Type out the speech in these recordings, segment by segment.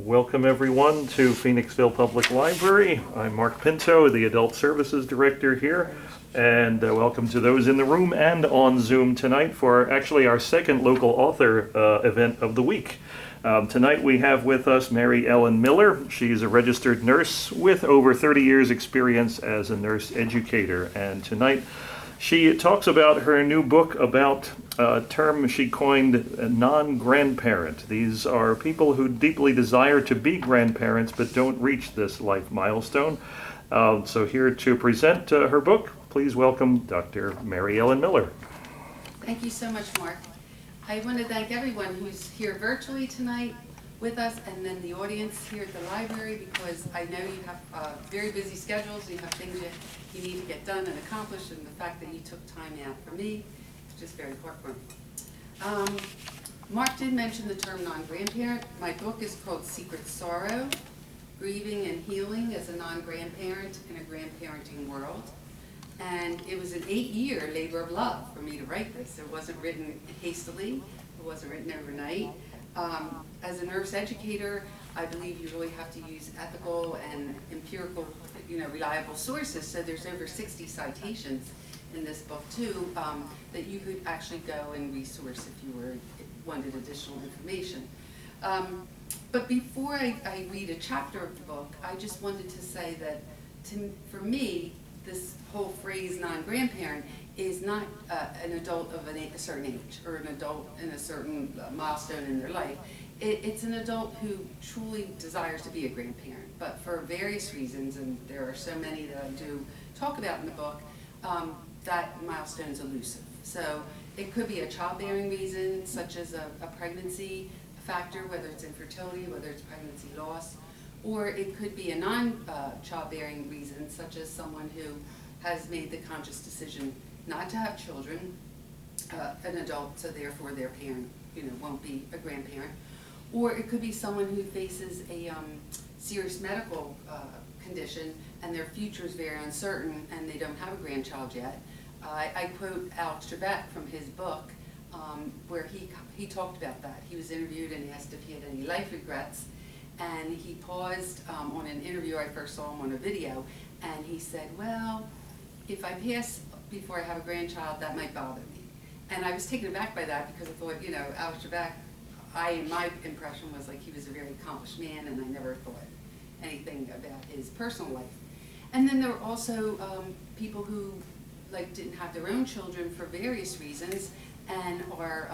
Welcome everyone to Phoenixville Public Library. I'm Mark Pinto, the Adult Services Director here, and welcome to those in the room and on Zoom tonight for actually our second local author event of the week. Tonight we have with us Mary Ellen Miller. She's a registered nurse with over 30 years experience as a nurse educator, and tonight she talks about her new book about a term she coined, non-grandparent. These are people who deeply desire to be grandparents but don't reach this life milestone. So here to present her book, please welcome Dr. Mary Ellen Miller. Thank you so much, Mark. I want to thank everyone who's here virtually tonight with us, and then the audience here at the library, because I know you have very busy schedules, you have things you need to get done and accomplished, and the fact that you took time out for me is just very heartwarming. Mark did mention the term non-grandparent. My book is called Secret Sorrow, Grieving and Healing as a Non-Grandparent in a Grandparenting World. And it was an 8-year labor of love for me to write this. It wasn't written hastily, it wasn't written overnight. As a nurse educator, I believe you really have to use ethical and empirical, reliable sources. So there's over 60 citations in this book too, that you could actually go and resource if you wanted additional information. But before I read a chapter of the book, I just wanted to say that for me, this whole phrase non-grandparent is not an adult of a certain age or an adult in a certain milestone in their life. It's an adult who truly desires to be a grandparent, but for various reasons, and there are so many that I do talk about in the book, that milestone is elusive. So it could be a childbearing reason, such as a pregnancy factor, whether it's infertility, whether it's pregnancy loss, or it could be a non-childbearing reason, such as someone who has made the conscious decision not to have children, an adult, so therefore their parent, won't be a grandparent. Or it could be someone who faces a serious medical condition and their future is very uncertain and they don't have a grandchild yet. I quote Alex Trebek from his book, where he talked about that. He was interviewed and asked if he had any life regrets, and he paused on an interview. I first saw him on a video, and he said, well, if I pass before I have a grandchild, that might bother me. And I was taken aback by that because I thought, Alex Trebek, my impression was like he was a very accomplished man, and I never thought anything about his personal life. And then there were also people who didn't have their own children for various reasons and are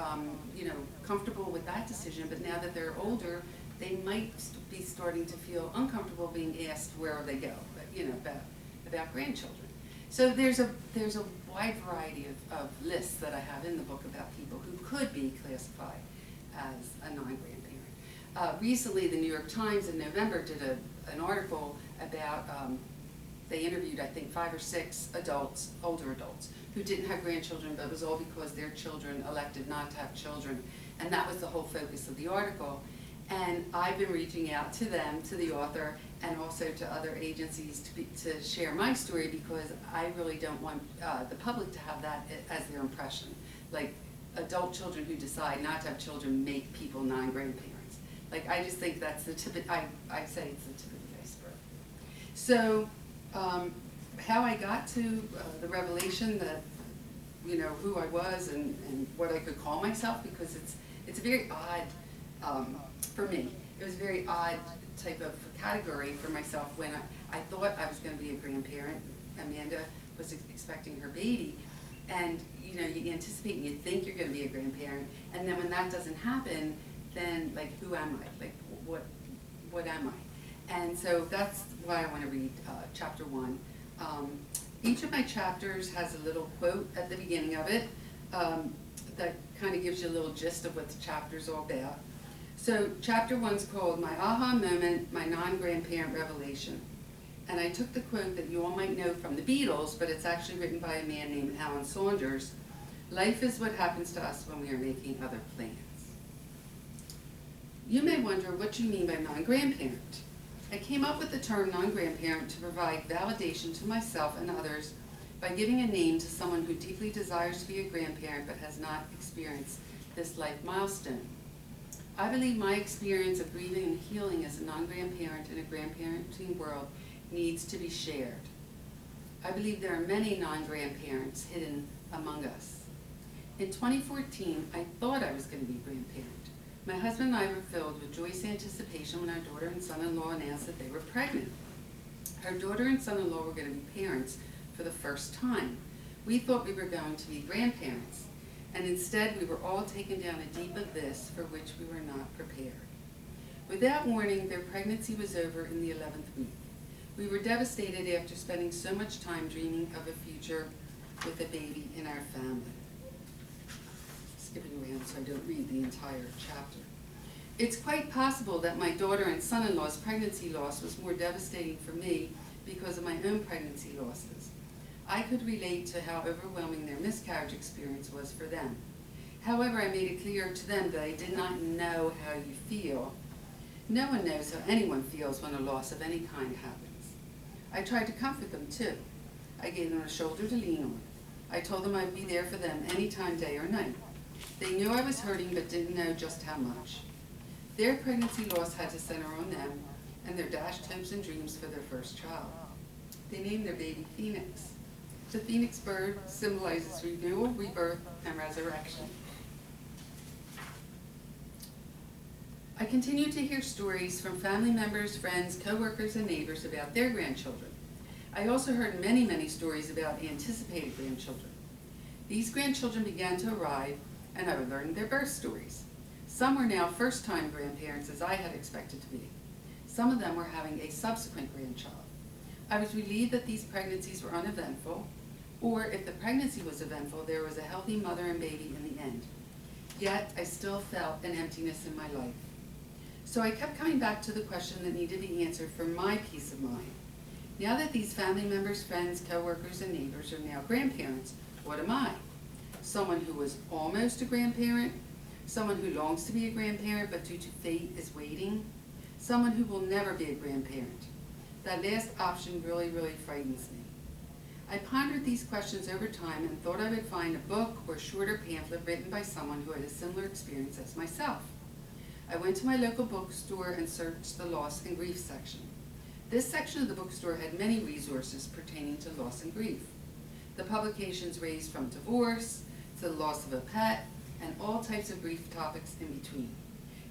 comfortable with that decision, but now that they're older, they might be starting to feel uncomfortable being asked where they go, about grandchildren. So there's a wide variety of lists that I have in the book about people who could be classified as a non-grandparent. Recently, the New York Times in November did an article about, they interviewed, I think, 5 or 6 adults, older adults, who didn't have grandchildren, but it was all because their children elected not to have children. And that was the whole focus of the article. And I've been reaching out to them, to the author, and also to other agencies to share my story, because I really don't want the public to have that as their impression. Like, adult children who decide not to have children make people non-grandparents. I just think that's the tip, I say it's the tip of the iceberg. So, how I got to the revelation that, who I was and what I could call myself, because it's a very odd, for me, it was a very odd type of category for myself when I thought I was going to be a grandparent. Amanda was expecting her baby, and you anticipate and you think you're going to be a grandparent, and then when that doesn't happen, then who am I? What am I? And so that's why I want to read chapter 1. Each of my chapters has a little quote at the beginning of it that kind of gives you a little gist of what the chapter's all about. So chapter 1's called My Aha Moment, My Non-Grandparent Revelation. And I took the quote that you all might know from the Beatles, but it's actually written by a man named Alan Saunders. Life is what happens to us when we are making other plans. You may wonder what you mean by non-grandparent. I came up with the term non-grandparent to provide validation to myself and others by giving a name to someone who deeply desires to be a grandparent but has not experienced this life milestone. I believe my experience of grieving and healing as a non-grandparent in a grandparenting world needs to be shared. I believe there are many non-grandparents hidden among us. In 2014, I thought I was going to be a grandparent. My husband and I were filled with joyous anticipation when our daughter and son-in-law announced that they were pregnant. Our daughter and son-in-law were going to be parents for the first time. We thought we were going to be grandparents, and instead we were all taken down a deep abyss for which we were not prepared. Without warning, their pregnancy was over in the 11th week. We were devastated after spending so much time dreaming of a future with a baby in our family. Skipping around so I don't read the entire chapter. It's quite possible that my daughter and son-in-law's pregnancy loss was more devastating for me because of my own pregnancy losses. I could relate to how overwhelming their miscarriage experience was for them. However, I made it clear to them that I did not know how you feel. No one knows how anyone feels when a loss of any kind happens. I tried to comfort them too. I gave them a shoulder to lean on. I told them I'd be there for them anytime, day or night. They knew I was hurting but didn't know just how much. Their pregnancy loss had to center on them and their dashed hopes and dreams for their first child. They named their baby Phoenix. The phoenix bird symbolizes renewal, rebirth, and resurrection. I continue to hear stories from family members, friends, co-workers, and neighbors about their grandchildren. I also heard many, many stories about anticipated grandchildren. These grandchildren began to arrive, and I learned their birth stories. Some were now first-time grandparents, as I had expected to be. Some of them were having a subsequent grandchild. I was relieved that these pregnancies were uneventful, or if the pregnancy was eventful, there was a healthy mother and baby in the end. Yet, I still felt an emptiness in my life. So I kept coming back to the question that needed to be answered for my peace of mind. Now that these family members, friends, co-workers, and neighbors are now grandparents, what am I? Someone who was almost a grandparent? Someone who longs to be a grandparent but due to fate is waiting? Someone who will never be a grandparent? That last option really, really frightens me. I pondered these questions over time and thought I would find a book or shorter pamphlet written by someone who had a similar experience as myself. I went to my local bookstore and searched the loss and grief section. This section of the bookstore had many resources pertaining to loss and grief. The publications ranged from divorce to the loss of a pet and all types of grief topics in between.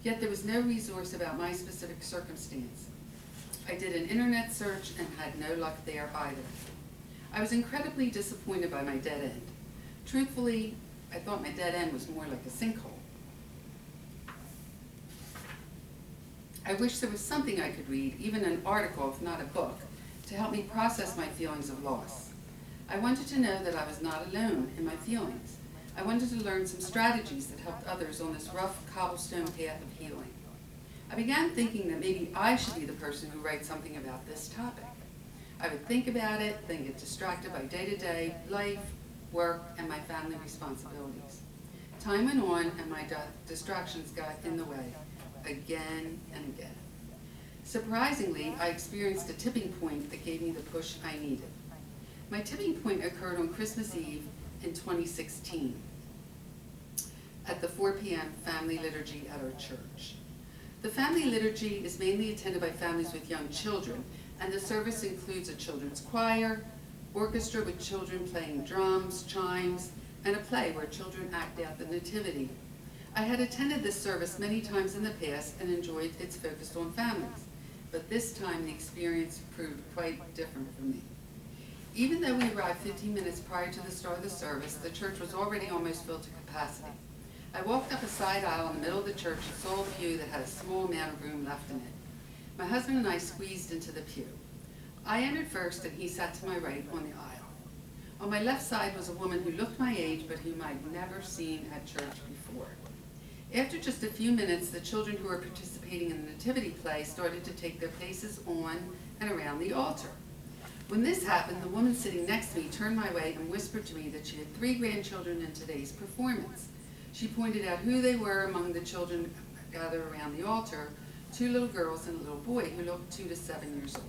Yet there was no resource about my specific circumstance. I did an internet search and had no luck there either. I was incredibly disappointed by my dead end. Truthfully, I thought my dead end was more like a sinkhole. I wish there was something I could read, even an article, if not a book, to help me process my feelings of loss. I wanted to know that I was not alone in my feelings. I wanted to learn some strategies that helped others on this rough cobblestone path of healing. I began thinking that maybe I should be the person who writes something about this topic. I would think about it, then get distracted by day-to-day life, work, and my family responsibilities. Time went on, and my distractions got in the way, again and again. Surprisingly, I experienced a tipping point that gave me the push I needed. My tipping point occurred on Christmas Eve in 2016 at the 4 p.m. family liturgy at our church. The family liturgy is mainly attended by families with young children, and the service includes a children's choir, orchestra with children playing drums, chimes, and a play where children act out the nativity. I had attended this service many times in the past and enjoyed its focus on families, but this time the experience proved quite different for me. Even though we arrived 15 minutes prior to the start of the service, the church was already almost filled to capacity. I walked up a side aisle in the middle of the church and saw a pew that had a small amount of room left in it. My husband and I squeezed into the pew. I entered first and he sat to my right on the aisle. On my left side was a woman who looked my age but whom I'd never seen at church before. After just a few minutes, the children who were participating in the nativity play started to take their places on and around the altar. When this happened, the woman sitting next to me turned my way and whispered to me that she had 3 grandchildren in today's performance. She pointed out who they were among the children gathered around the altar, 2 little girls and a little boy who looked 2 to 7 years old.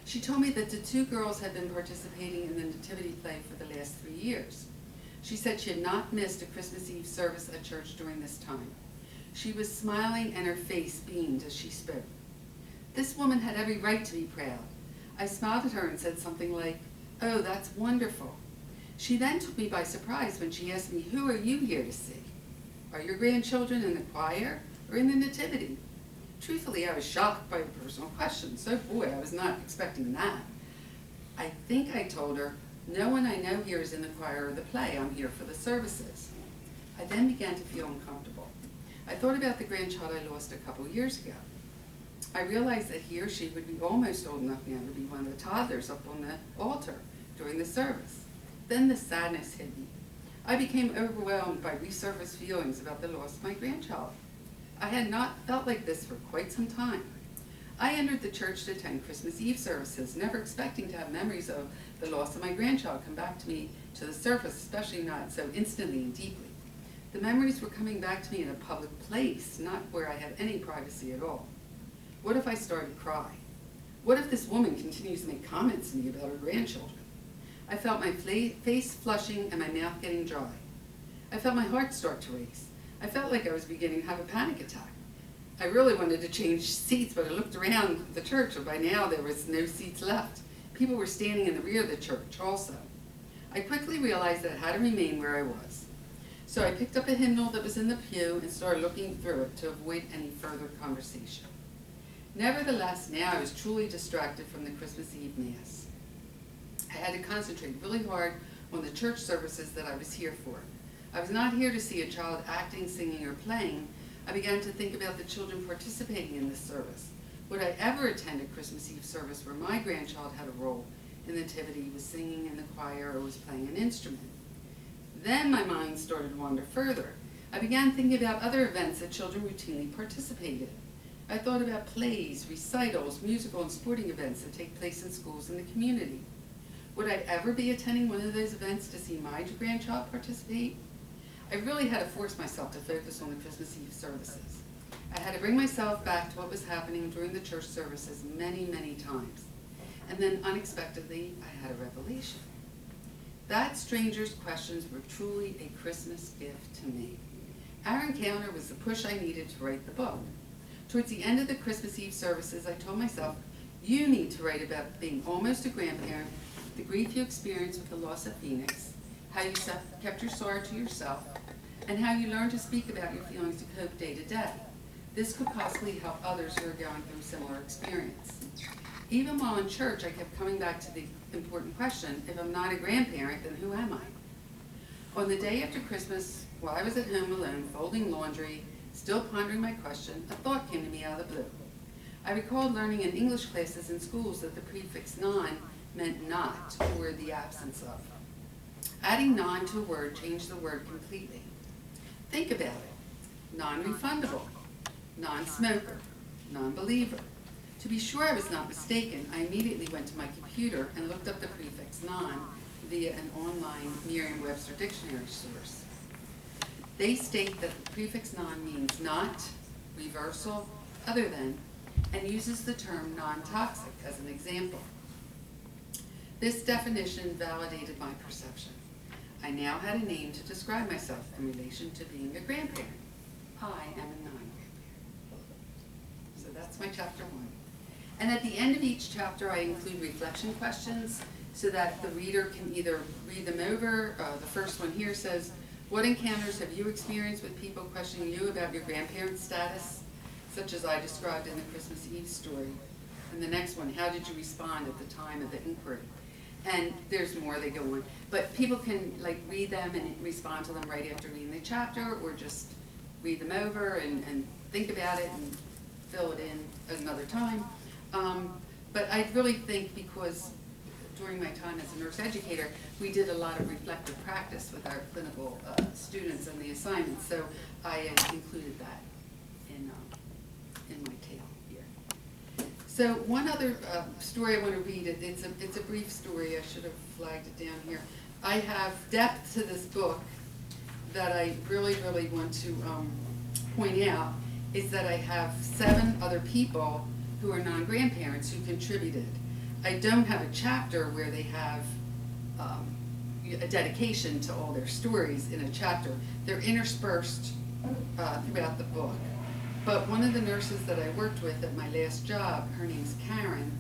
She told me that the 2 girls had been participating in the nativity play for the last 3 years. She said she had not missed a Christmas Eve service at church during this time. She was smiling and her face beamed as she spoke. This woman had every right to be proud. I smiled at her and said something like, "Oh, that's wonderful." She then took me by surprise when she asked me, "Who are you here to see? Are your grandchildren in the choir or in the nativity?" Truthfully, I was shocked by the personal question, so boy, I was not expecting that. I think I told her, "No one I know here is in the choir or the play. I'm here for the services." I then began to feel uncomfortable. I thought about the grandchild I lost a couple years ago. I realized that he or she would be almost old enough now to be one of the toddlers up on the altar during the service. Then the sadness hit me. I became overwhelmed by resurfaced feelings about the loss of my grandchild. I had not felt like this for quite some time. I entered the church to attend Christmas Eve services, never expecting to have memories of the loss of my grandchild come back to me to the surface, especially not so instantly and deeply. The memories were coming back to me in a public place, not where I had any privacy at all. What if I started to cry? What if this woman continues to make comments to me about her grandchildren? I felt my face flushing and my mouth getting dry. I felt my heart start to race. I felt like I was beginning to have a panic attack. I really wanted to change seats, but I looked around the church, and by now there was no seats left. People were standing in the rear of the church also. I quickly realized that I had to remain where I was. So I picked up a hymnal that was in the pew and started looking through it to avoid any further conversation. Nevertheless, now I was truly distracted from the Christmas Eve Mass. I had to concentrate really hard on the church services that I was here for. I was not here to see a child acting, singing, or playing. I began to think about the children participating in this service. Would I ever attend a Christmas Eve service where my grandchild had a role in the nativity, was singing in the choir, or was playing an instrument? Then my mind started to wander further. I began thinking about other events that children routinely participate in. I thought about plays, recitals, musical and sporting events that take place in schools in the community. Would I ever be attending one of those events to see my grandchild participate? I really had to force myself to focus on the Christmas Eve services. I had to bring myself back to what was happening during the church services many, many times. And then unexpectedly, I had a revelation. That stranger's questions were truly a Christmas gift to me. Our encounter was the push I needed to write the book. Towards the end of the Christmas Eve services, I told myself, you need to write about being almost a grandparent, the grief you experienced with the loss of Phoenix, how you kept your sorrow to yourself, and how you learned to speak about your feelings to cope day to day. This could possibly help others who are going through a similar experience. Even while in church, I kept coming back to the important question, if I'm not a grandparent, then who am I? On the day after Christmas, while I was at home alone, folding laundry, still pondering my question, a thought came to me out of the blue. I recalled learning in English classes in schools that the prefix non meant not, or the absence of. Adding non to a word changed the word completely. Think about it. Non-refundable, non-smoker, non-believer. To be sure I was not mistaken, I immediately went to my computer and looked up the prefix non via an online Merriam-Webster dictionary source. They state that the prefix non means not, reversal, other than, and uses the term non-toxic as an example. This definition validated my perception. I now had a name to describe myself in relation to being a grandparent. I am a non-grandparent. So that's my chapter 1. And at the end of each chapter, I include reflection questions so that the reader can either read them over. The first one here says, what encounters have you experienced with people questioning you about your grandparent status, such as I described in the Christmas Eve story? And the next one, how did you respond at the time of the inquiry? And there's more, they go on. But people can read them and respond to them right after reading the chapter, or just read them over and think about it and fill it in another time. But I really think because during my time as a nurse educator, we did a lot of reflective practice with our clinical students and the assignments, so I included that in my tale here. So one other story I want to read, it's a brief story, I should have flagged it down here. I have depth to this book that I really, really want to point out, is that I have 7 other people who are non-grandparents who contributed. I don't have a chapter where they have a dedication to all their stories in a chapter. They're interspersed throughout the book. But one of the nurses that I worked with at my last job, her name's Karen,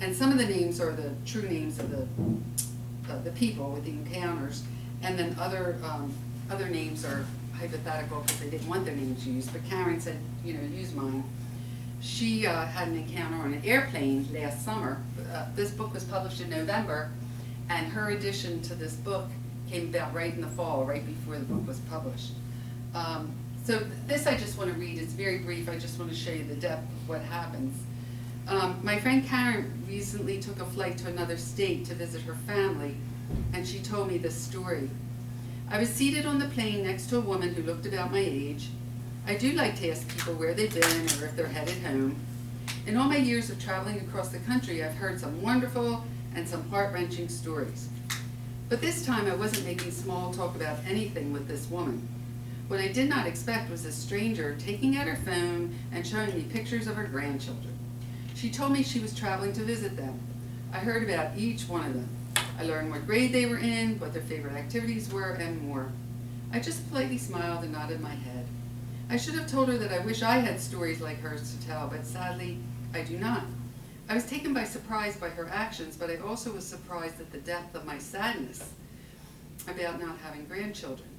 and some of the names are the true names of the people with the encounters, and then other names are hypothetical because they didn't want their names used, but Karen said, use mine. She had an encounter on an airplane last summer. This book was published in November, and her addition to this book came about right in the fall, right before the book was published. So this I just want to read. It's very brief. I just want to show you the depth of what happens. My friend Karen recently took a flight to another state to visit her family, and she told me this story. I was seated on the plane next to a woman who looked about my age. I do like to ask people where they've been or if they're headed home. In all my years of traveling across the country, I've heard some wonderful and some heart-wrenching stories. But this time I wasn't making small talk about anything with this woman. What I did not expect was a stranger taking out her phone and showing me pictures of her grandchildren. She told me she was traveling to visit them. I heard about each one of them. I learned what grade they were in, what their favorite activities were, and more. I just politely smiled and nodded my head. I should have told her that I wish I had stories like hers to tell, but sadly, I do not. I was taken by surprise by her actions, but I also was surprised at the depth of my sadness about not having grandchildren.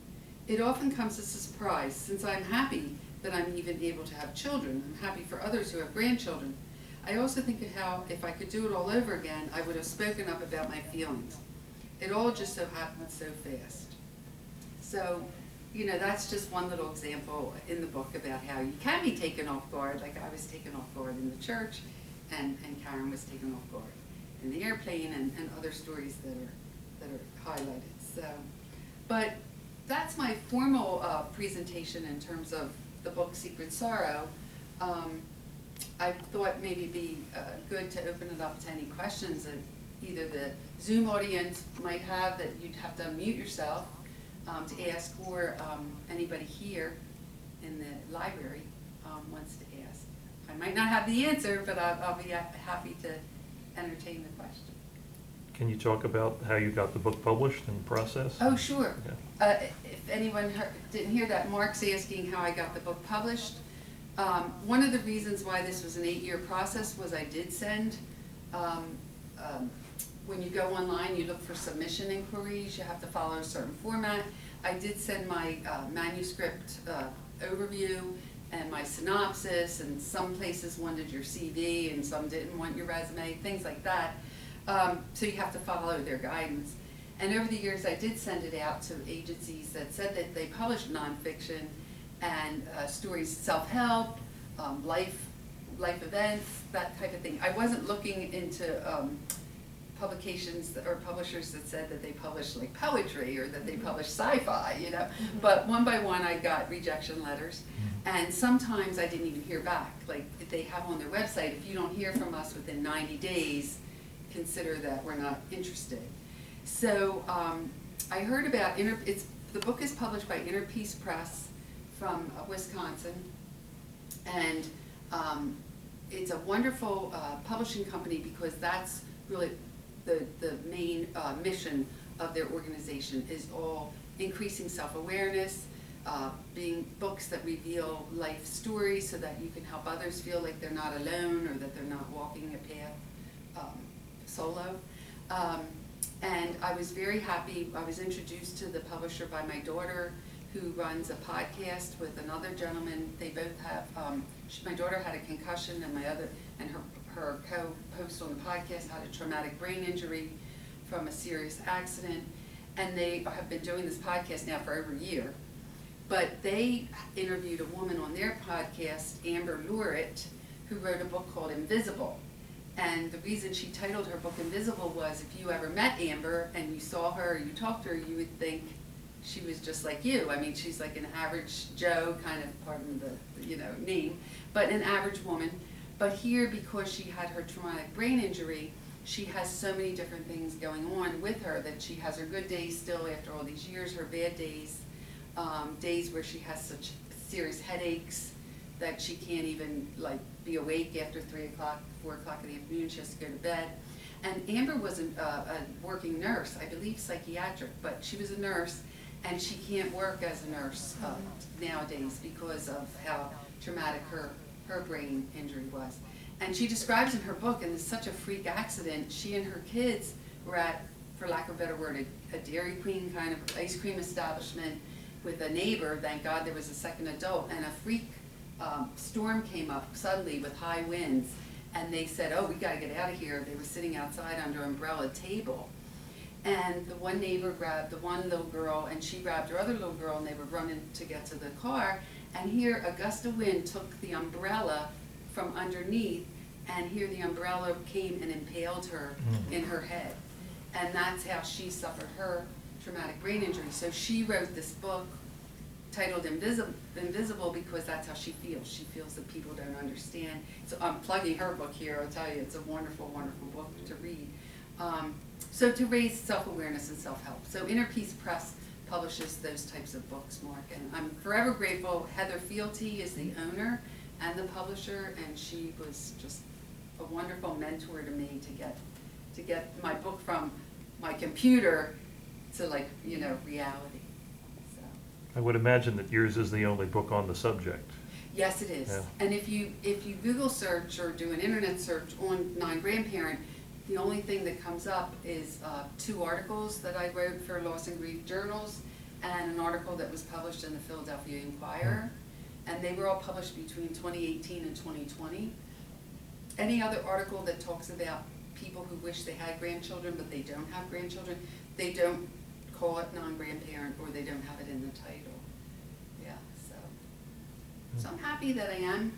It often comes as a surprise, since I'm happy that I'm even able to have children. I'm happy for others who have grandchildren. I also think of how, if I could do it all over again, I would have spoken up about my feelings. It all just so happened so fast. So, that's just one little example in the book about how you can be taken off guard, like I was taken off guard in the church, and Karen was taken off guard in the airplane, and other stories that are highlighted. So, but that's my formal presentation in terms of the book Secret Sorrow. I thought maybe it'd be good to open it up to any questions that either the Zoom audience might have that you'd have to unmute yourself to ask, or anybody here in the library wants to ask. I might not have the answer, but I'll be happy to entertain the question. Can you talk about how you got the book published and the process? Oh, sure. Yeah. If anyone didn't hear that, Mark's asking how I got the book published. One of the reasons why this was an 8-year process was I did send, when you go online, you look for submission inquiries, you have to follow a certain format. I did send my manuscript overview and my synopsis, and some places wanted your CV and some didn't want your resume, things like that. So you have to follow their guidance. And over the years, I did send it out to agencies that said that they published nonfiction and stories, self-help, life events, that type of thing. I wasn't looking into publications or publishers that said that they published like poetry or that they published sci-fi, But one by one, I got rejection letters, and sometimes I didn't even hear back. Like they have on their website, if you don't hear from us within 90 days, consider that we're not interested. So I heard about the book is published by Inner Peace Press from Wisconsin, and it's a wonderful publishing company because that's really the main mission of their organization, is all increasing self-awareness, being books that reveal life stories so that you can help others feel like they're not alone or that they're not walking a path solo. And I was very happy. I was introduced to the publisher by my daughter, who runs a podcast with another gentleman. They both have, my daughter had a concussion, and her co-host on the podcast had a traumatic brain injury from a serious accident. And they have been doing this podcast now for over a year. But they interviewed a woman on their podcast, Amber Lurit, who wrote a book called Invisible. And the reason she titled her book Invisible was, if you ever met Amber and you saw her or you talked to her, you would think she was just like you. I mean, she's like an average Joe, kind of, pardon the name, but an average woman. But here, because she had her traumatic brain injury, she has so many different things going on with her, that she has her good days still after all these years, her bad days, days where she has such serious headaches that she can't even be awake after 3 o'clock, 4 o'clock in the afternoon. She has to go to bed. And Amber was a working nurse, I believe psychiatric, but she was a nurse, and she can't work as a nurse nowadays because of how traumatic her brain injury was. And she describes in her book, and it's such a freak accident, she and her kids were at, for lack of a better word, a Dairy Queen kind of ice cream establishment with a neighbor. Thank God there was a second adult, and a freak storm came up suddenly with high winds, and they said, oh, we gotta get out of here. They were sitting outside under an umbrella table, and the one neighbor grabbed the one little girl, and she grabbed her other little girl, and they were running to get to the car, and here a gust of wind took the umbrella from underneath, and here the umbrella came and impaled her in her head. And that's how she suffered her traumatic brain injury. So she wrote this book titled Invisible because that's how she feels. She feels that people don't understand. So I'm plugging her book here. I'll tell you, it's a wonderful, wonderful book to read. So to raise self-awareness and self-help. So Inner Peace Press publishes those types of books, Mark. And I'm forever grateful. Heather Fealty is the owner and the publisher, and she was just a wonderful mentor to me to get my book from my computer to, like, you know, reality. So. I would imagine that yours is the only book on the subject. Yes, it is. Yeah. And if you Google search or do an internet search on Non-Grandparent, the only thing that comes up is 2 articles that I wrote for Loss and Grief journals and an article that was published in the Philadelphia Inquirer. And they were all published between 2018 and 2020. Any other article that talks about people who wish they had grandchildren but they don't have grandchildren, they don't call it non-grandparent, or they don't have it in the title. Yeah, so I'm happy that I am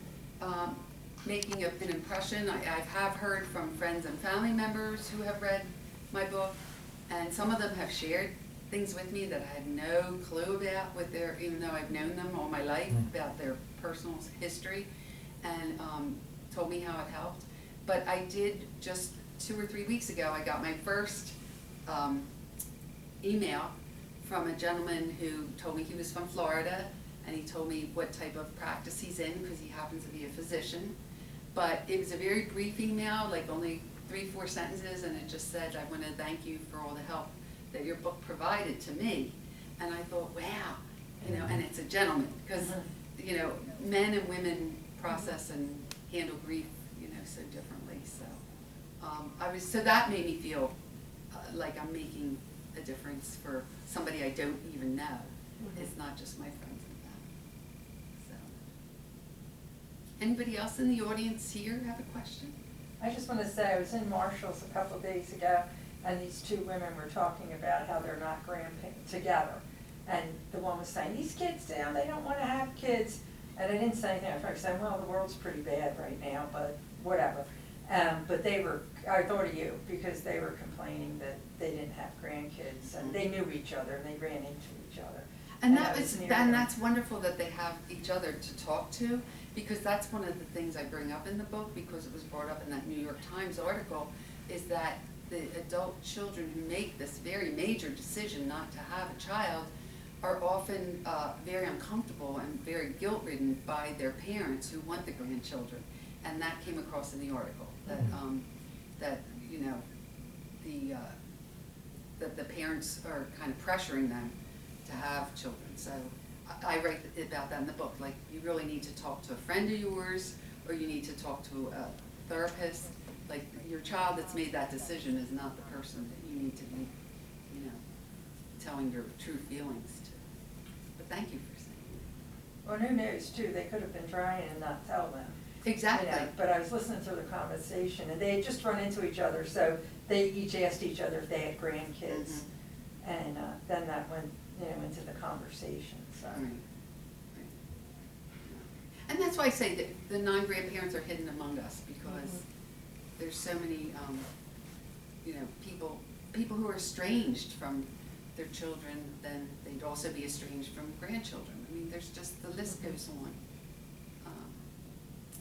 making an impression. I have heard from friends and family members who have read my book, and some of them have shared things with me that I had no clue about with their, even though I've known them all my life, about their personal history, and told me how it helped. But I did, just 2 or 3 weeks ago, I got my first email from a gentleman who told me he was from Florida, and he told me what type of practice he's in because he happens to be a physician. But it was a very brief email, like only 3-4 sentences, and it just said, I want to thank you for all the help that your book provided to me. And I thought, wow, you know, and it's a gentleman, because, you know, men and women process and handle grief, you know, so differently. So so that made me feel like I'm making a difference for somebody I don't even know. It's not just my friends and family. So, anybody else in the audience here have a question? I just want to say, I was in Marshall's a couple of days ago, and these 2 women were talking about how they're not grandparents together. And the one was saying, these kids down, they don't want to have kids. And I didn't say anything. I was saying, well, the world's pretty bad right now, but whatever. But they were, I thought of you, because they were complaining that they didn't have grandkids, and they knew each other, and they ran into each other. And that's wonderful that they have each other to talk to, because that's one of the things I bring up in the book, because it was brought up in that New York Times article, is that the adult children who make this very major decision not to have a child are often very uncomfortable and very guilt-ridden by their parents who want the grandchildren. And that came across in the article, that that, you know, that the parents are kind of pressuring them to have children. So I write about that in the book. Like, you really need to talk to a friend of yours, or you need to talk to a therapist. Like, your child that's made that decision is not the person that you need to be, you know, telling your true feelings to. But thank you for saying that. Well, who knows, too, they could have been trying and not tell them. Exactly. You know, but I was listening to the conversation, and they had just run into each other, so they each asked each other if they had grandkids. And then that went, you know, into the conversation, so. Right. And that's why I say that the non-grandparents are hidden among us, because there's so many, you know, people who are estranged from their children, then they'd also be estranged from grandchildren. I mean, there's just, the list goes on.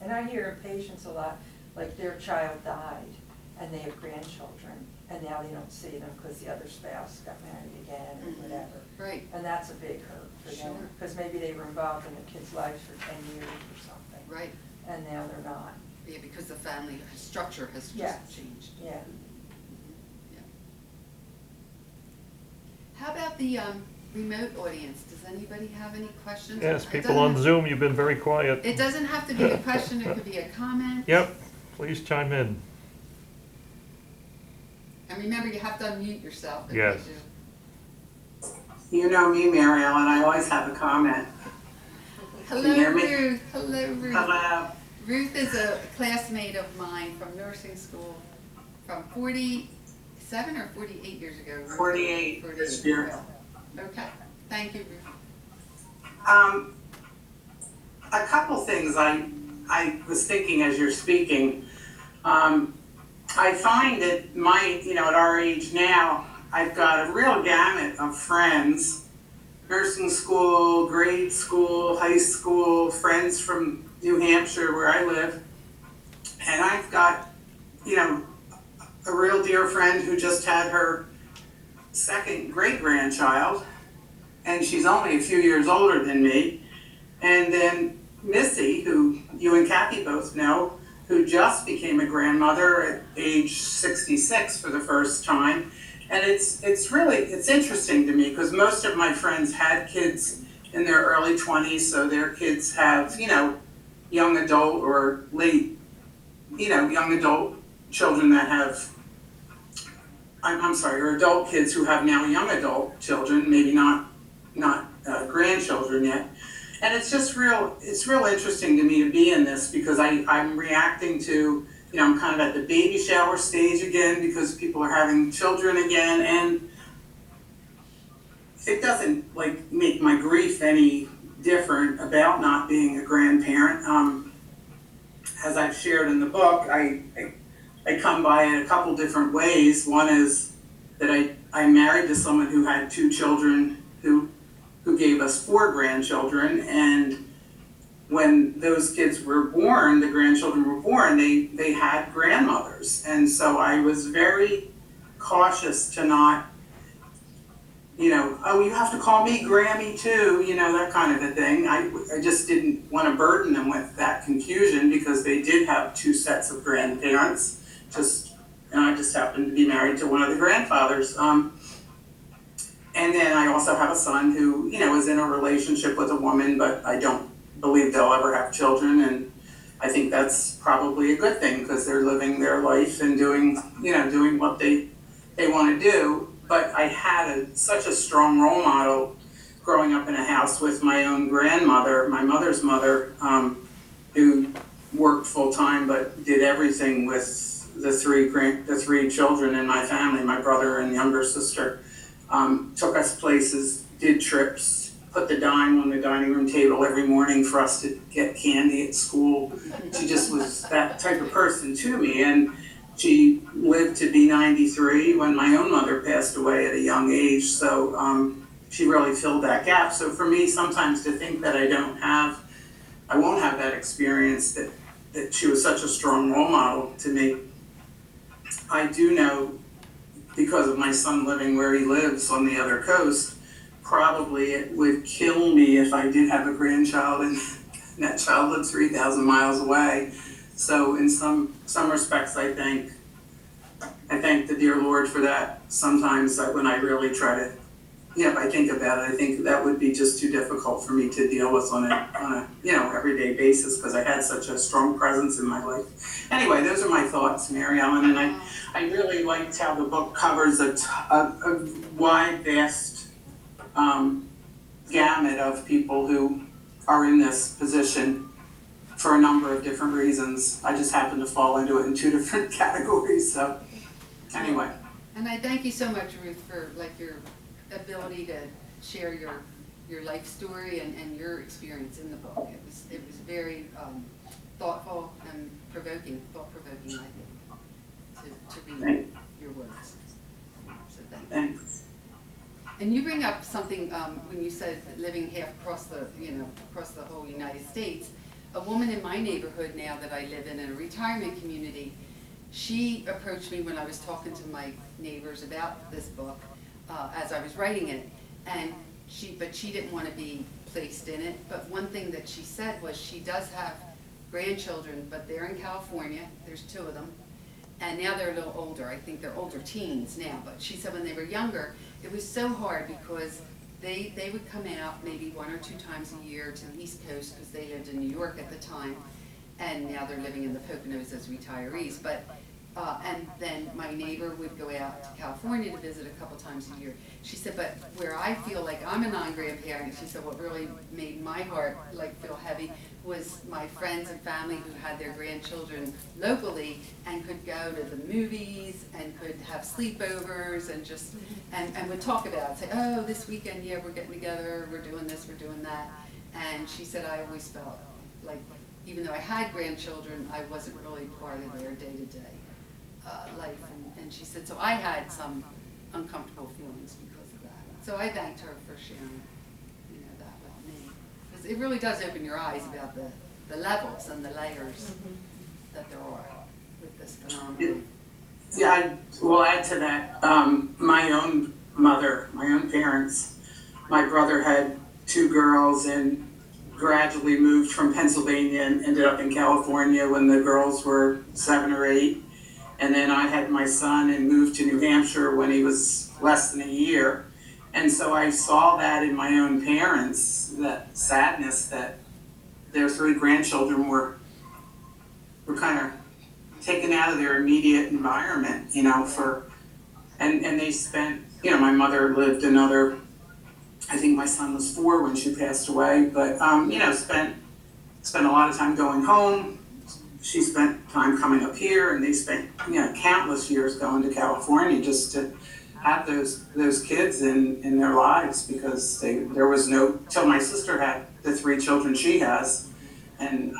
And I hear in patients a lot, like their child died, and they have grandchildren, and now they don't see them because the other spouse got married again or whatever. Right. And that's a big hurt for them, because maybe they were involved in the kid's life for 10 years or something. Right. And now they're not. Yeah, because the family structure has just changed. Yeah. Yeah. How about the remote audience, does anybody have any questions? Yes, It people doesn't- on Zoom, you've been very quiet. It doesn't have to be a question, it could be a comment. Yep, please chime in. And remember, you have to unmute yourself. if you Yes. do. You know me, Mary Ellen, I always have a comment. Hello, you hear me? Ruth. Hello, Ruth. Hello. Ruth is a classmate of mine from nursing school from 47 or 48 years ago. Ruth? 48 this year. Okay, thank you, Ruth. A couple things I was thinking as you're speaking. I find that at our age now, I've got a real gamut of friends, nursing school, grade school, high school, friends from New Hampshire where I live. And I've got, a real dear friend who just had her second great-grandchild, and she's only a few years older than me. And then Missy, who you and Kathy both know, who just became a grandmother at age 66 for the first time. And it's interesting to me because most of my friends had kids in their early 20s, so their kids have, young adult or late, young adult children that have, or adult kids who have now young adult children, maybe not grandchildren yet. And it's real interesting to me to be in this because I'm reacting to, I'm kind of at the baby shower stage again because people are having children again, and it doesn't make my grief any different about not being a grandparent. As I've shared in the book, I come by it a couple different ways. One is that I married to someone who had 2 children who gave us 4 grandchildren, and when those kids were born, the grandchildren were born, they had grandmothers. And so I was very cautious to not, oh, you have to call me Grammy too, that kind of a thing. I just didn't want to burden them with that confusion because they did have 2 sets of grandparents. And I just happened to be married to one of the grandfathers. And then I also have a son who, is in a relationship with a woman, but I don't believe they'll ever have children. And I think that's probably a good thing because they're living their life and doing what they want to do. But I had such a strong role model growing up in a house with my own grandmother, my mother's mother, who worked full time but did everything with the three children in my family, my brother and younger sister. Took us places, did trips, put the dime on the dining room table every morning for us to get candy at school. She just was that type of person to me, and she lived to be 93 when my own mother passed away at a young age, so she really filled that gap. So for me, sometimes to think that I won't have that experience, that she was such a strong role model to me. I do know, because of my son living where he lives on the other coast, probably it would kill me if I did have a grandchild and that child lived 3,000 miles away. So in some respects, I thank the dear Lord for that. Sometimes when I really try to, if I think about it, I think that would be just too difficult for me to deal with on a everyday basis because I had such a strong presence in my life. Anyway, those are my thoughts, Mary Ellen, and I really liked how the book covers a wide, vast gamut of people who are in this position for a number of different reasons. I just happen to fall into it in 2 different categories, so anyway. And I thank you so much, Ruth, for your ability to share your life story and your experience in the book. It was very thoughtful and thought-provoking, I think, to read your words. So Thanks. And you bring up something when you said living half across the whole United States. A woman in my neighborhood now that I live in a retirement community, she approached me when I was talking to my neighbors about this book as I was writing it, and she didn't want to be placed in it. But one thing that she said was she does have grandchildren, but they're in California. There's 2 of them, and now they're a little older. I think they're older teens now. But she said when they were younger, it was so hard because they would come out maybe 1 or 2 times a year to the East Coast because they lived in New York at the time, and now they're living in the Poconos as retirees. But and then my neighbor would go out to California to visit a couple times a year. She said, but where I feel like I'm a non-grandparent, she said, what really made my heart like feel heavy was my friends and family who had their grandchildren locally and could go to the movies and could have sleepovers and just, and would talk about it, say, oh, this weekend, yeah, we're getting together, we're doing this, we're doing that. And she said, I always felt like, even though I had grandchildren, I wasn't really part of their day-to-day life. And she said, so I had some uncomfortable feelings because of that. So I thanked her for sharing, that with me. Because it really does open your eyes about the levels and the layers that there are with this phenomenon. Yeah, I will add to that. My own mother, my own parents, my brother had 2 girls and gradually moved from Pennsylvania and ended up in California when the girls were 7 or 8. And then I had my son and moved to New Hampshire when he was less than a year. And so I saw that in my own parents, that sadness that their 3 grandchildren were kind of taken out of their immediate environment, and they spent, my mother lived another, I think my son was 4 when she passed away, but, spent a lot of time going home. She spent time coming up here, and they spent, countless years going to California just to have those kids in their lives, because there was no, till my sister had the 3 children she has, and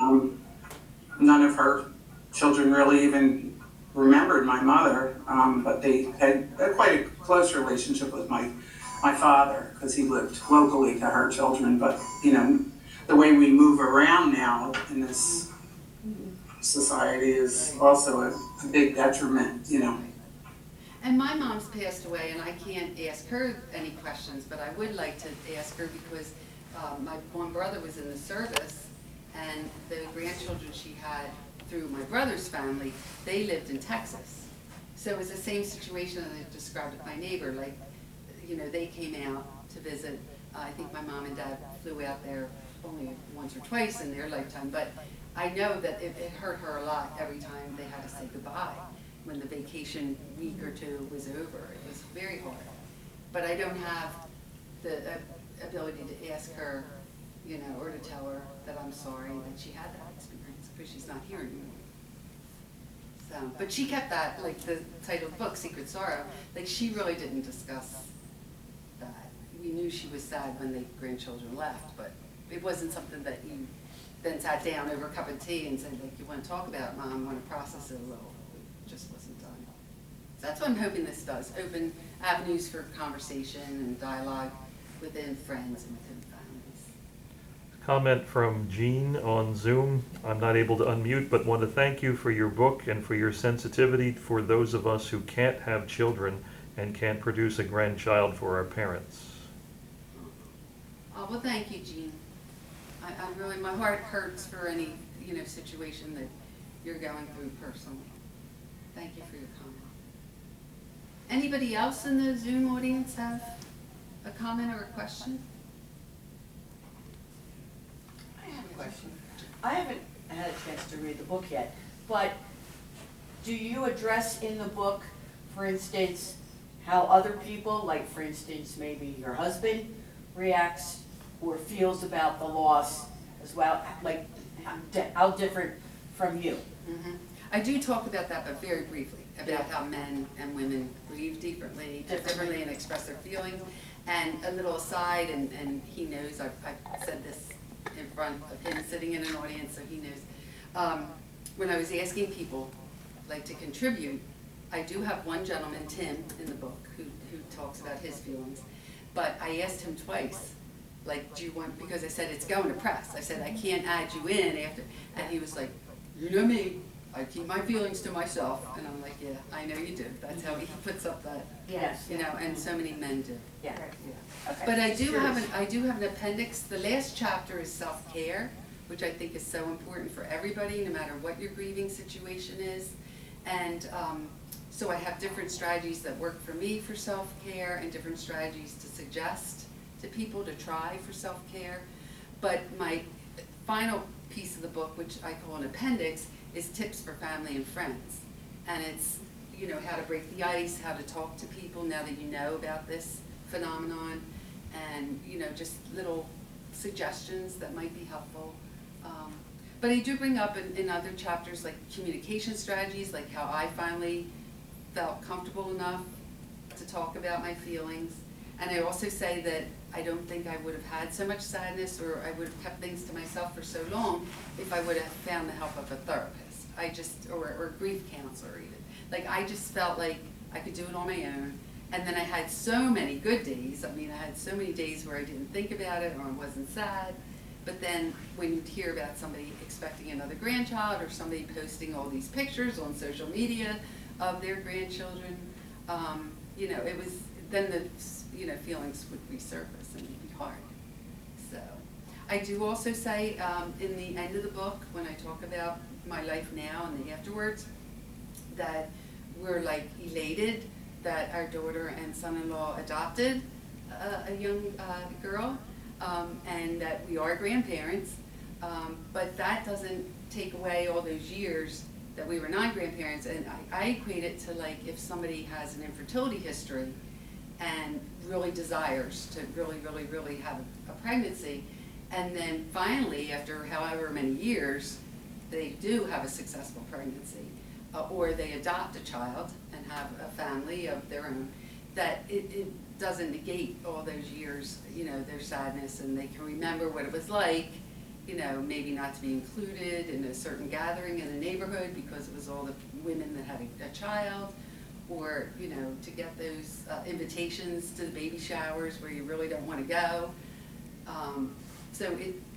none of her children really even remembered my mother, but they had quite a close relationship with my father, because he lived locally to her children. But the way we move around now in this society is also a big detriment, And my mom's passed away, and I can't ask her any questions, but I would like to ask her because my one brother was in the service, and the grandchildren she had through my brother's family, they lived in Texas. So it was the same situation that I described with my neighbor. Like, they came out to visit. I think my mom and dad flew out there only once or twice in their lifetime, but I know that it hurt her a lot every time they had to say goodbye. When the vacation week or 2 was over, it was very hard. But I don't have the ability to ask her, or to tell her that I'm sorry that she had that experience, because she's not here anymore. So, but she kept that, like the title of the book, Secret Sorrow, like she really didn't discuss that. We knew she was sad when the grandchildren left, but it wasn't something that you then sat down over a cup of tea and said, like, you want to talk about it, Mom, I want to process it a little. It just wasn't done. So that's what I'm hoping this does, open avenues for conversation and dialogue within friends and within families. Comment from Jean on Zoom. I'm not able to unmute, but want to thank you for your book and for your sensitivity for those of us who can't have children and can't produce a grandchild for our parents. Oh, well, thank you, Jean. I really, my heart hurts for any, situation that you're going through personally. Thank you for your comment. Anybody else in the Zoom audience have a comment or a question? I have a question. I haven't had a chance to read the book yet, but do you address in the book, for instance, how other people, like for instance, maybe your husband, reacts or feels about the loss as well, like how different from you? Mm-hmm. I do talk about that, but very briefly, about how men and women grieve differently and express their feelings. And a little aside, and he knows, I've said this in front of him sitting in an audience, so he knows. When I was asking people, like, to contribute, I do have one gentleman, Tim, in the book, who talks about his feelings. But I asked him twice, like, do you want, because I said, it's going to press. I said, I can't add you in after, and he was like, you know me, I keep my feelings to myself. And I'm like, yeah, I know you do. That's how he puts up that, Yes. And so many men do. Yeah. Okay. But I do have an appendix. The last chapter is self-care, which I think is so important for everybody, no matter what your grieving situation is. And so I have different strategies that work for me for self-care and different strategies to suggest to people to try for self-care. But my final piece of the book, which I call an appendix, is tips for family and friends. And it's, you know, how to break the ice, how to talk to people now that you know about this phenomenon, and, you know, just little suggestions that might be helpful. But I do bring up in other chapters, like communication strategies, like how I finally felt comfortable enough to talk about my feelings. And I also say that I don't think I would have had so much sadness, or I would have kept things to myself for so long if I would have found the help of a therapist. Or grief counselor even. Like, I just felt like I could do it on my own. And then I had so many good days. I mean, I had so many days where I didn't think about it, or I wasn't sad. But then when you'd hear about somebody expecting another grandchild, or somebody posting all these pictures on social media of their grandchildren, you know, it was, then the, you know, feelings would resurface and it'd be hard. So I do also say in the end of the book, when I talk about my life now and the afterwards, that we're like elated that our daughter and son-in-law adopted a young girl, and that we are grandparents, but that doesn't take away all those years that we were non-grandparents. And I equate it to, like, if somebody has an infertility history and really desires to really have a pregnancy, and then finally, after however many years, they do have a successful pregnancy, or they adopt a child and have a family of their own, that it doesn't negate all those years, you know, their sadness, and they can remember what it was like, you know, maybe not to be included in a certain gathering in the neighborhood because it was all the women that had a child, or, you know, to get those invitations to the baby showers where you really don't want to go.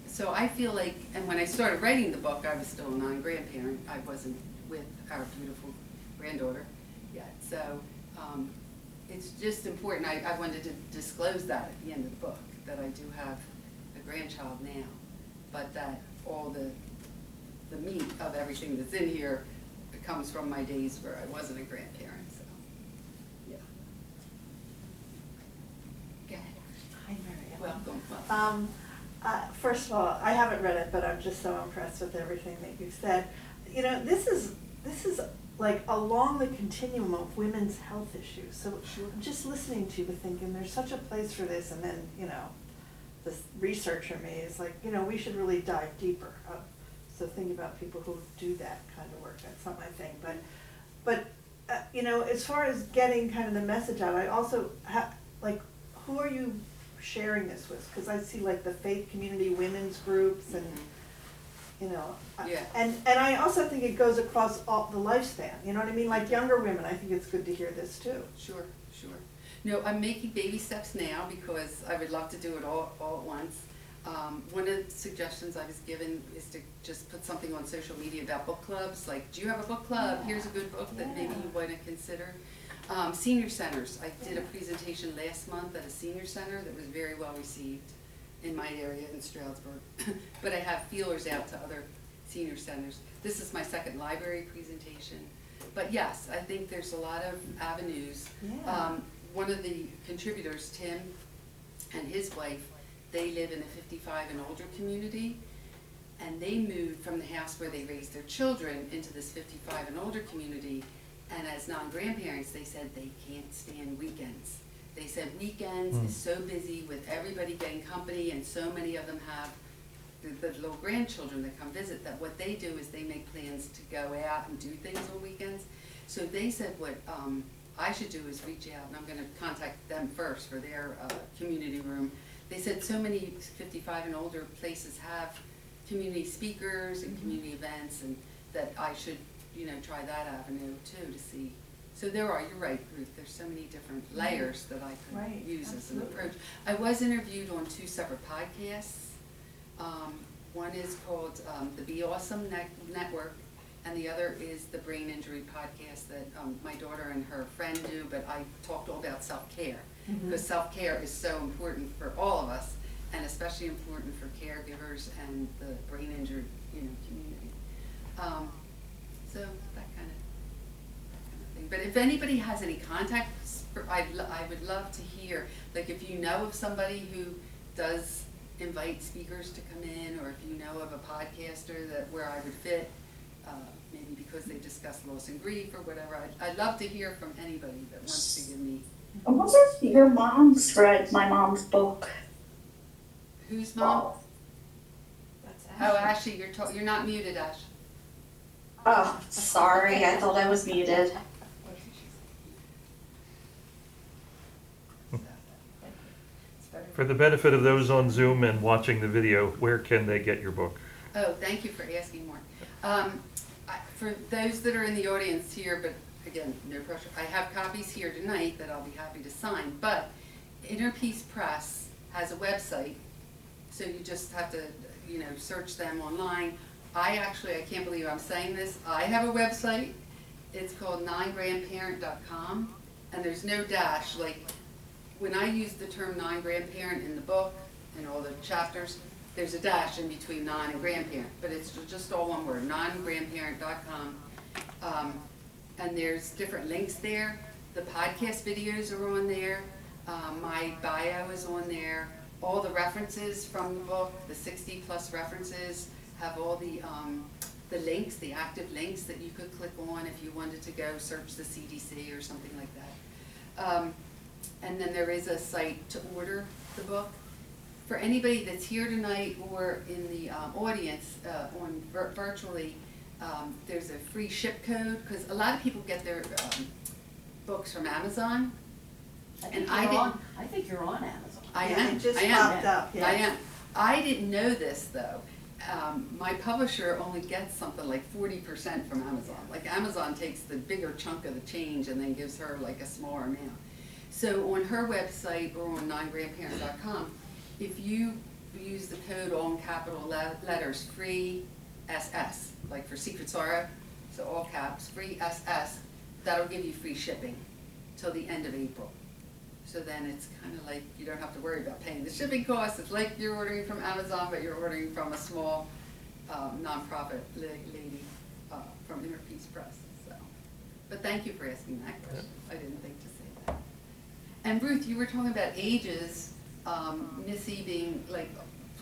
So I feel like, and when I started writing the book, I was still a non-grandparent. I wasn't with our beautiful granddaughter yet. So it's just important. I wanted to disclose that at the end of the book, that I do have a grandchild now, but that all the meat of everything that's in here comes from my days where I wasn't a grandparent. So, yeah. Go ahead. Hi, Mary. Welcome. First of all, I haven't read it, but I'm just so impressed with everything that you've said. You know, this is like along the continuum of women's health issues. So I'm just listening to you, but thinking there's such a place for this, and then, you know, this researcher me is like, you know, we should really dive deeper. So thinking about people who do that kind of work, that's not my thing. But you know, as far as getting kind of the message out, I also like, who are you sharing this with? Because I see like the faith community women's groups, and you know, Yeah. and I also think it goes across all the lifespan. You know what I mean? Like younger women, I think it's good to hear this too. Sure. No, I'm making baby steps now because I would love to do it all at once. One of the suggestions I was given is to just put something on social media about book clubs. Like, do you have a book club? Here's a good book that maybe you want to consider. Senior centers. I did a presentation last month at a senior center that was very well received in my area in Stroudsburg. But I have feelers out to other senior centers. This is my second library presentation. But yes, I think there's a lot of avenues. Yeah. One of the contributors, Tim, and his wife, they live in a 55 and older community, and they moved from the house where they raised their children into this 55 and older community. And as non-grandparents, they said they can't stand weekends. They said weekends is so busy with everybody getting company, and so many of them have the little grandchildren that come visit, that what they do is they make plans to go out and do things on weekends. So they said what I should do is reach out, and I'm going to contact them first for their community room. They said so many 55 and older places have community speakers and community events, and that I should, you know, try that avenue too to see. So there are, you're right, Ruth, there's so many different layers that I could use as an approach. I was interviewed on 2 separate podcasts. One is called the Be Awesome Network, and the other is the Brain Injury Podcast that my daughter and her friend do, but I talked all about self-care, because self-care is so important for all of us, and especially important for caregivers and the brain injured, you know, community. So that kind of thing But if anybody has any contacts, I would love to hear, like if you know of somebody who does invite speakers to come in, or if you know of a podcaster that where I would fit, maybe because they discuss loss and grief or whatever, I'd love to hear from anybody that wants to give me. I wonder if your mom's read my mom's book. Whose mom? That's Oh, Ashley, you're not muted, Ash. Oh, sorry, I thought I was muted. For the benefit of those on Zoom and watching the video, where can they get your book? Oh, thank you for asking more. For those that are in the audience here, but again, no pressure, I have copies here tonight that I'll be happy to sign, but Inner Peace Press has a website, so you just have to, search them online. I can't believe I'm saying this, I have a website, it's called Non-Grandparent.com, and there's no dash, like, when I use the term non-grandparent in the book and all the chapters, there's a dash in between non and grandparent, but it's just all one word, non-grandparent.com. And there's different links there. The podcast videos are on there. My bio is on there. All the references from the book, the 60 plus references, have all the links, the active links that you could click on if you wanted to go search the CDC or something like that. And then there is a site to order the book. For anybody that's here tonight or in the audience virtually, there's a free ship code, because a lot of people get their books from Amazon. I think you're on Amazon. I Yeah, am. it just I am. popped up, yeah. I am. I didn't know this though. My publisher only gets something like 40% from Amazon. Like Amazon takes the bigger chunk of the change and then gives her like a smaller amount. So on her website or on non-grandparent.com, if you use the code all in capital letters, free SS, like for Secret Sorrow, so all caps, free SS, that'll give you free shipping till the end of April. So then it's kind of like you don't have to worry about paying the shipping costs. It's like you're ordering from Amazon, but you're ordering from a small nonprofit lady from Inner Peace Press. So, but thank you for asking that question. I didn't think to say that. And Ruth, you were talking about ages. Missy being like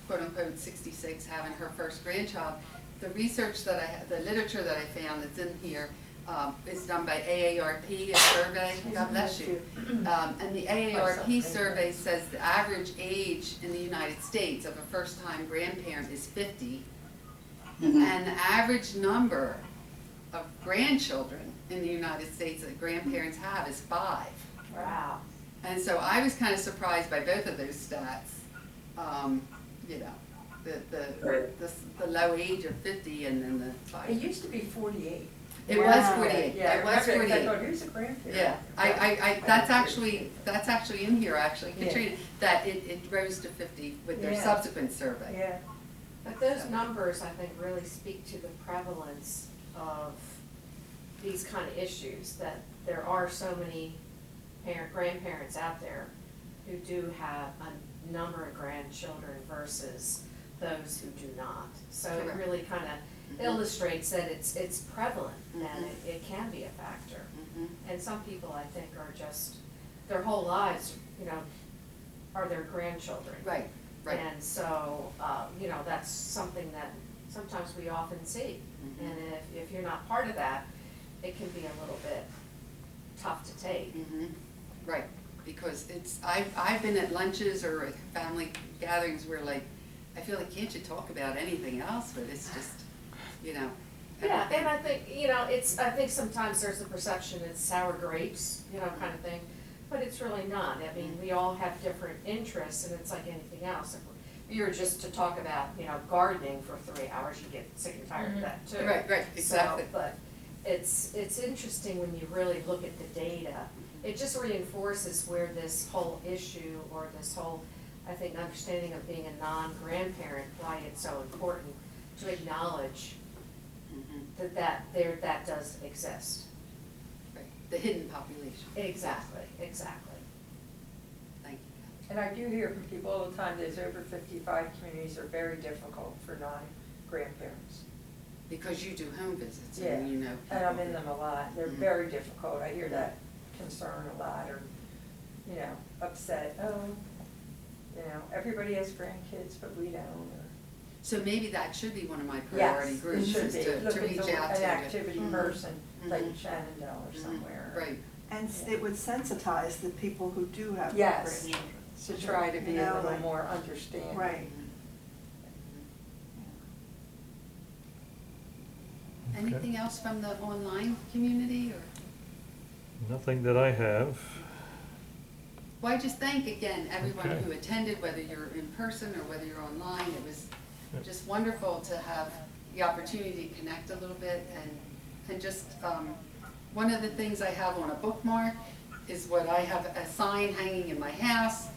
quote unquote 66, having her first grandchild. The research that the literature that I found that's in here is done by AARP, a survey. God bless you. And the AARP survey says the average age in the United States of a first-time grandparent is 50, and the average number of grandchildren in the United States that grandparents have is 5. Wow. And so I was kind of surprised by both of those stats. The low age of 50 and then the 5. It used to be 48. It was 48. Yeah, It was 48. I thought, who's a grandparent? Yeah, that's actually in here, actually, Yeah. Katrina, that it rose to 50 with their Yeah. subsequent survey. Yeah. But those numbers, I think, really speak to the prevalence of these kind of issues, that there are so many grandparents out there who do have a number of grandchildren versus those who do not. So it Correct. really kind of illustrates that it's prevalent and it can be a factor. And some people, I think, are just, their whole lives, are their grandchildren. Right, right. And so, that's something that sometimes we often see. And if you're not part of that, it can be a little bit tough to take. Right, because I've been at lunches or at family gatherings where I feel like, can't you talk about anything else? But it's just, Yeah, and I think, I think sometimes there's the perception it's sour grapes, kind of thing, but it's really not. I mean, we all have different interests, and it's like anything else. If you were just to talk about, gardening for 3 hours, you get sick and tired of that too. Right, exactly. So, but it's interesting when you really look at the data. It just reinforces where this whole issue or this whole, I think, understanding of being a non-grandparent, why it's so important to acknowledge that does exist. right, the hidden population. Exactly. Thank you. And I do hear from people all the time, those over 55 communities are very difficult for non-grandparents. because you do home visits Yeah, and you know. and I'm people in that- them a lot, they're Mhm. very difficult, I hear that concern a lot, or, you know, upset, everybody has grandkids, but we don't, or. So maybe that should be one of my priority Yes, groups, it should is be, to look reach into out to. an activity Mhm. person, like Mhm. Shenandoah or Mhm. somewhere. Right, And it would sensitize the people who do have Yes. grandchildren. To try to be You a know, little like- more understanding. Right. anything else from the online community, or? Nothing that I have. Well, I just thank again everyone Okay. who attended, whether you're in person or whether you're online. It was Yep. just wonderful to have the opportunity to connect a little bit, and just, one of the things I have on a bookmark is what I have a sign hanging in my house.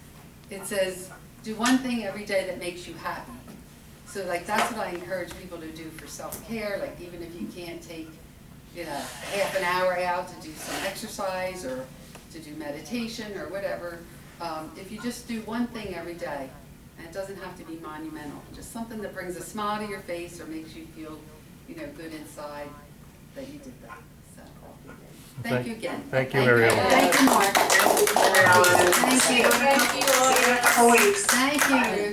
It says, do one thing every day that makes you happy. So like, that's what I encourage people to do for self-care, like even if you can't take, half an hour out to do some exercise or to do meditation or whatever, if you just do one thing every day, and it doesn't have to be monumental, just something that brings a smile to your face or makes you feel, good inside that you did that, so. Thank you again. Thank you, Mary Ellen. Thank you, Mark. Mary Ellen. Thank you. Thank you. See you in a couple weeks. Thank you, Ruth.